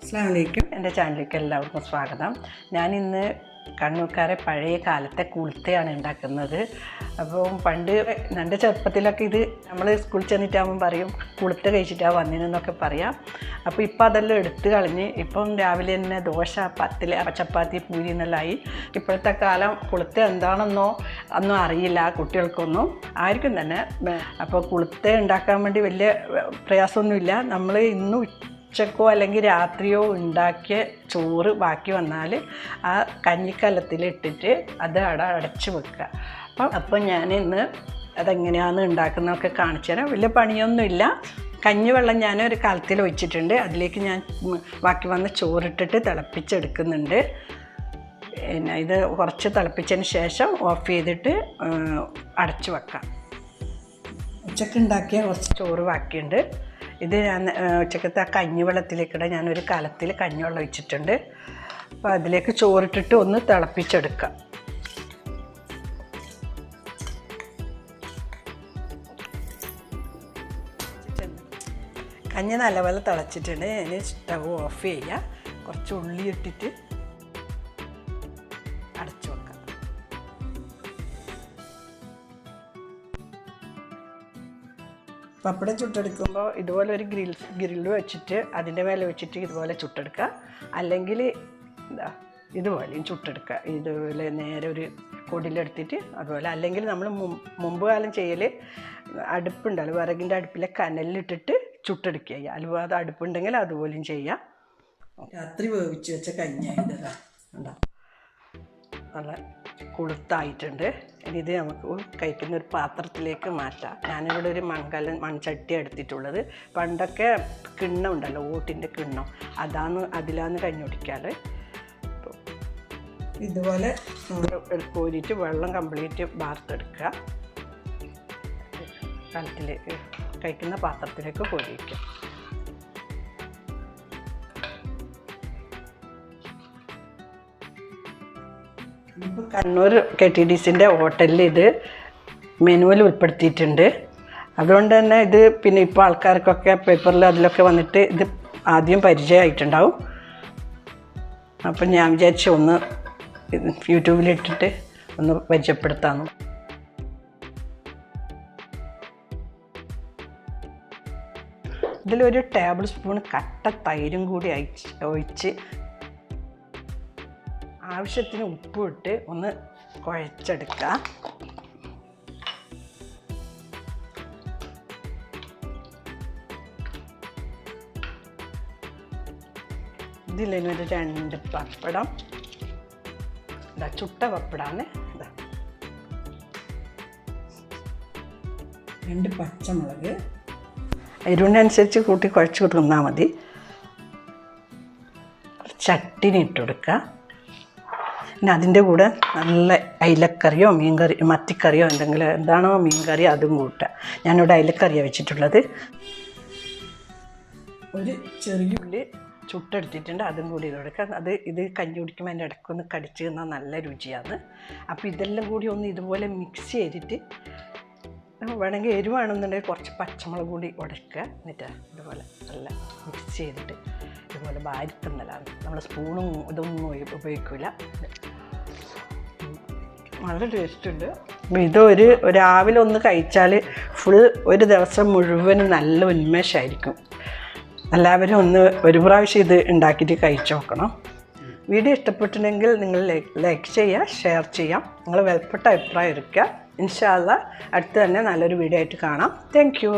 അസ്സലാമലൈക്കും. എൻ്റെ ചാനലിലേക്ക് എല്ലാവർക്കും സ്വാഗതം. ഞാനിന്ന് കണ്ണൂർക്കാരെ പഴയ കാലത്തെ കുളുത്തയാണ് ഉണ്ടാക്കുന്നത്. അപ്പോൾ പണ്ട് എൻ്റെ ചെറുപ്പത്തിലൊക്കെ ഇത് നമ്മൾ സ്കൂളിൽ ചെന്നിട്ടാകുമ്പം പറയും കുളുത്ത കഴിച്ചിട്ടാണ് വന്നിനെന്നൊക്കെ പറയാം. അപ്പോൾ ഇപ്പോൾ അതെല്ലാം എടുത്ത് കളഞ്ഞ് ഇപ്പം രാവിലെ തന്നെ ദോശ, പത്തില്, ചപ്പാത്തി, പൂരി എന്നെല്ലാമായി. ഇപ്പോഴത്തെ കാലം കുളുത്ത എന്താണെന്നോ ഒന്നും അറിയില്ല കുട്ടികൾക്കൊന്നും, ആർക്കും തന്നെ. അപ്പോൾ കുളുത്ത ഉണ്ടാക്കാൻ വേണ്ടി വലിയ പ്രയാസമൊന്നുമില്ല. നമ്മൾ ഇന്ന് ഉച്ചക്കോ അല്ലെങ്കിൽ രാത്രിയോ ഉണ്ടാക്കിയ ചോറ് ബാക്കി വന്നാൽ ആ കഞ്ഞിക്കലത്തിലിട്ടിട്ട് അത് അടച്ച് വെക്കുക. അപ്പം ഞാൻ ഇന്ന് അതെങ്ങനെയാണ് ഉണ്ടാക്കുന്നതൊക്കെ കാണിച്ചു തരാം. വലിയ പണിയൊന്നുമില്ല. കഞ്ഞിവെള്ളം ഞാൻ ഒരു കലത്തിൽ വെച്ചിട്ടുണ്ട്. അതിലേക്ക് ഞാൻ ബാക്കി വന്ന ചോറിട്ടിട്ട് തിളപ്പിച്ചെടുക്കുന്നുണ്ട്. പിന്നെ ഇത് കുറച്ച് തിളപ്പിച്ചതിന് ശേഷം ഓഫ് ചെയ്തിട്ട് അടച്ച് വെക്കാം. ഉച്ചക്ക് ഉണ്ടാക്കിയ കുറച്ച് ചോറ് ബാക്കിയുണ്ട്. ഇത് ഞാൻ ഉച്ചക്കത്തെ ആ കഞ്ഞിവെള്ളത്തിലേക്കിടെ ഞാനൊരു കലത്തിൽ കഞ്ഞിവെള്ളം ഒഴിച്ചിട്ടുണ്ട്. അപ്പോൾ അതിലേക്ക് ചോറിട്ടിട്ട് ഒന്ന് തിളപ്പിച്ചെടുക്കാം. കഞ്ഞി നല്ലപോലെ തിളച്ചിട്ടുണ്ട്. ഇനി സ്റ്റവ് ഓഫ് ചെയ്യുക. കുറച്ച് ഉള്ളി ഇട്ടിട്ട് അടച്ചു വെക്കാം. പപ്പടം ചുട്ടെടുക്കുമ്പോൾ ഇതുപോലെ ഒരു ഗ്രില്ല് വെച്ചിട്ട് അതിൻ്റെ മേലെ വെച്ചിട്ട് ഇതുപോലെ ചുട്ടെടുക്കുക. അല്ലെങ്കിൽ എന്താ ഇതുപോലെയും ചുട്ടെടുക്കുക. ഇതുപോലെ നേരെ ഒരു കൊടിയിലെടുത്തിട്ട് അതുപോലെ. അല്ലെങ്കിൽ നമ്മൾ മുമ്പ് കാലം ചെയ്യൽ അടുപ്പുണ്ടല്ലോ, വിറകിൻ്റെ അടുപ്പിലെ കനലിലിട്ടിട്ട് ചുട്ടെടുക്കുക ചെയ്യുക. അല്ലെങ്കിൽ അത് അടുപ്പുണ്ടെങ്കിൽ അതുപോലെയും ചെയ്യാം. രാത്രി വേവിച്ച് വെച്ച കഞ്ഞിയായിട്ടാ ഉണ്ടോ, നല്ല കുളുത്തായിട്ടുണ്ട്. ഇനി ഇത് നമുക്ക് കഴിക്കുന്ന ഒരു പാത്രത്തിലേക്ക് മാറ്റാം. ഞാനിവിടെ ഒരു മൺചട്ടി എടുത്തിട്ടുള്ളത്. പണ്ടൊക്കെ കിണ്ണം ഉണ്ടല്ലോ, ഓട്ടിൻ്റെ കിണ്ണം, അതിലാണ് കഞ്ഞി കുടിക്കാറ്. ഇതുപോലെ നമ്മൾ കോരിയിട്ട് വെള്ളം കംപ്ലീറ്റ് വാർത്തെടുക്കുക. കലത്തിലേക്ക് കഴിക്കുന്ന പാത്രത്തിലേക്ക് കോരി വയ്ക്കുക. ഇപ്പോൾ കണ്ണൂർ KTDCൻ്റെ ഹോട്ടലിൽ ഇത് മെനുവിൽ ഉൾപ്പെടുത്തിയിട്ടുണ്ട്. അതുകൊണ്ട് തന്നെ ഇത് പിന്നെ ഇപ്പോൾ ആൾക്കാർക്കൊക്കെ പേപ്പറിൽ അതിലൊക്കെ വന്നിട്ട് ഇത് ആദ്യം പരിചയമായിട്ടുണ്ടാവും. അപ്പം ഞാൻ വിചാരിച്ചു ഒന്ന് യൂട്യൂബിലിട്ടിട്ട് ഒന്ന് പരിചയപ്പെടുത്താമെന്ന്. ഇതിലൊരു ടേബിൾ സ്പൂൺ കട്ട തൈരും കൂടി ഒഴിച്ച് ആവശ്യത്തിന് ഉപ്പിട്ട് ഒന്ന് കുഴച്ചെടുക്കുക. ഇതിലൊരു 2 പപ്പടം, ഇതാ ചുട്ട പപ്പടാണ്, ഇതാ 2 പച്ചമുളക്, എരിവിനനുസരിച്ച് കൂട്ടി കുഴച്ച് തിന്നാൽ മതി. ചട്ടിനി ഇട്ട് കൊടുക്കുക. പിന്നെ അതിൻ്റെ കൂടെ നല്ല അയിലക്കറിയോ മത്തിക്കറിയോ എന്തെങ്കിലും എന്താണോ മീൻകറി അതും കൂട്ടുക. ഞാനിവിടെ അയിലക്കറിയാണ് വെച്ചിട്ടുള്ളത്. ഒരു ചെറിയ ഉള്ളി ചുട്ടെടുത്തിട്ടുണ്ട്, അതും കൂടി കൊടുക്കുക. ഇത് കഞ്ഞി കുടിക്കുമ്പോൾ അതിൻ്റെ ഇടയ്ക്കൊന്ന് കടിച്ച് തിന്നാൽ നല്ല രുചിയാണ്. അപ്പോൾ ഇതെല്ലാം കൂടി ഒന്ന് ഇതുപോലെ മിക്സ് ചെയ്തിട്ട്, വേണമെങ്കിൽ എരിവാണെന്നുണ്ടെങ്കിൽ കുറച്ച് പച്ചമുളക് കൂടി ഉടയ്ക്കുക. എന്നിട്ട് ഇതുപോലെ നല്ല മിക്സ് ചെയ്തിട്ട് ഇതുപോലെ വാരിത്തുന്നലാണ്. നമ്മൾ സ്പൂണും ഇതൊന്നും ഉപയോഗിക്കില്ല. നല്ല ടേസ്റ്റുണ്ട്. ഇത് രാവിലെ ഒന്ന് കഴിച്ചാൽ ഫുൾ ഒരു ദിവസം മുഴുവനും നല്ല ഉന്മേഷമായിരിക്കും. എല്ലാവരും ഒരു പ്രാവശ്യം ഇത് ഉണ്ടാക്കിയിട്ട് കഴിച്ചു നോക്കണം. വീഡിയോ ഇഷ്ടപ്പെട്ടിട്ടുണ്ടെങ്കിൽ നിങ്ങൾ ലൈക്ക് ചെയ്യുക, ഷെയർ ചെയ്യാം. നിങ്ങൾ വിലപ്പെട്ട അഭിപ്രായം ഇരിക്കുക. ഇൻഷാ അല്ലാഹ് അടുത്ത് തന്നെ നല്ലൊരു വീഡിയോ ആയിട്ട് കാണാം. Thank you.